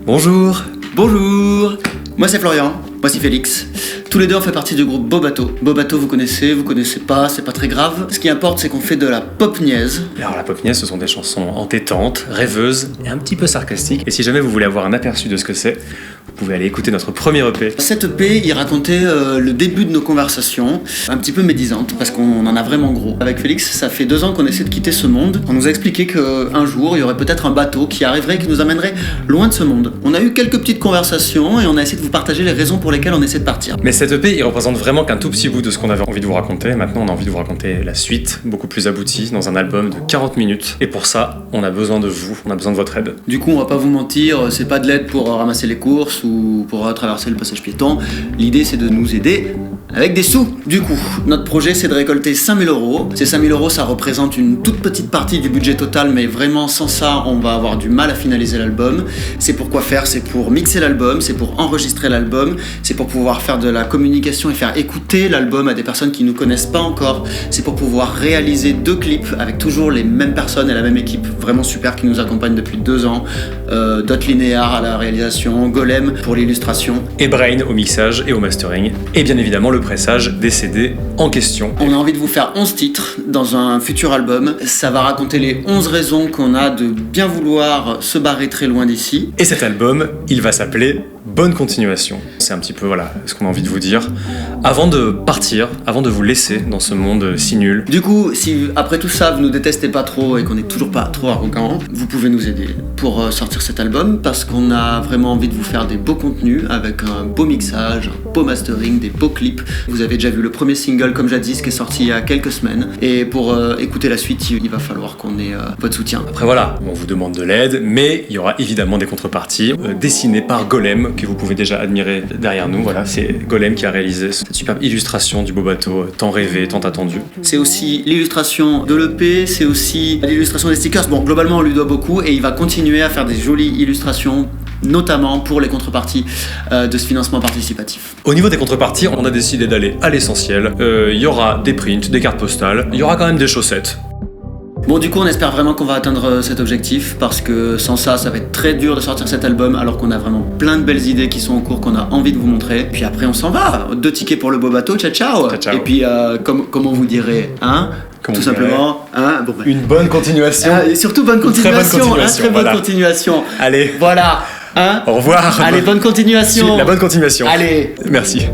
Bonjour. Bonjour, moi c'est Florian, moi c'est Félix. Tous les deux on fait partie du groupe Beau Bateau. Beau Bateau vous connaissez pas, c'est pas très grave. Ce qui importe c'est qu'on fait de la pop niaise. Alors la pop niaise, ce sont des chansons entêtantes, rêveuses et un petit peu sarcastiques. Et si jamais vous voulez avoir un aperçu de ce que c'est, vous pouvez aller écouter notre premier EP. Cette EP, il racontait le début de nos conversations, un petit peu médisantes, parce qu'on en a vraiment gros. Avec Félix, ça fait 2 ans qu'on essaie de quitter ce monde. On nous a expliqué qu'un jour, il y aurait peut-être un bateau qui arriverait et qui nous amènerait loin de ce monde. On a eu quelques petites conversations et on a essayé de vous partager les raisons pour lesquelles on essaie de partir. Mais cet EP, il représente vraiment qu'un tout petit bout de ce qu'on avait envie de vous raconter. Maintenant, on a envie de vous raconter la suite, beaucoup plus aboutie, dans un album de 40 minutes. Et pour ça, on a besoin de vous, on a besoin de votre aide. Du coup, on va pas vous mentir, c'est pas de l'aide pour ramasser les courses ou pour traverser le passage piéton. L'idée, c'est de nous aider avec des sous. Du coup, notre projet, c'est de récolter 5 000 euros. Ces 5 000 euros, ça représente une toute petite partie du budget total, mais vraiment, sans ça, on va avoir du mal à finaliser l'album. C'est pour quoi faire? C'est pour mixer l'album, c'est pour enregistrer l'album, c'est pour pouvoir faire de la communication et faire écouter l'album à des personnes qui nous connaissent pas encore. C'est pour pouvoir réaliser 2 clips avec toujours les mêmes personnes et la même équipe vraiment super qui nous accompagne depuis 2 ans. Dot Linéar à la réalisation, Golem pour l'illustration. Et Brain au mixage et au mastering. Et bien évidemment, le pressage des CD en question. On a envie de vous faire 11 titres dans un futur album. Ça va raconter les 11 raisons qu'on a de bien vouloir se barrer très loin d'ici. Et cet album, il va s'appeler Bonne Continuation. C'est un petit peu ce qu'on a envie de vous dire. Avant de partir, avant de vous laisser dans ce monde si nul. Du coup, si après tout ça, vous nous détestez pas trop et qu'on est toujours pas trop arrogant, vous pouvez nous aider pour sortir cet album parce qu'on a vraiment envie de vous faire des beaux contenus avec un beau mixage, un beau mastering, des beaux clips. Vous avez déjà vu le premier single, comme jadis, qui est sorti il y a quelques semaines. Et pour écouter la suite, il va falloir qu'on ait votre soutien. Après voilà, on vous demande de l'aide, mais il y aura évidemment des contreparties dessinées par Golem, que vous pouvez déjà admirer derrière nous. Voilà, c'est Golem qui a réalisé cette superbe illustration du beau bateau, tant rêvé, tant attendu. C'est aussi l'illustration de l'EP, c'est aussi l'illustration des stickers. Bon, globalement, on lui doit beaucoup et il va continuer à faire des jolies illustrations, notamment pour les contreparties de ce financement participatif. Au niveau des contreparties, on a décidé d'aller à l'essentiel. Il y aura des prints, des cartes postales, il y aura quand même des chaussettes. Bon, du coup, on espère vraiment qu'on va atteindre cet objectif parce que sans ça, ça va être très dur de sortir cet album alors qu'on a vraiment plein de belles idées qui sont en cours qu'on a envie de vous montrer. Puis après, on s'en va. 2 tickets pour le beau bateau, ciao ciao. Ciao, ciao. Et puis, comment vous direz, hein? Tout simplement, hein? Bon, une bonne continuation. Et surtout bonne continuation, très bonne voilà. continuation. Allez. Voilà, hein? Au revoir. Allez, bonne continuation. La bonne continuation. Allez. Merci.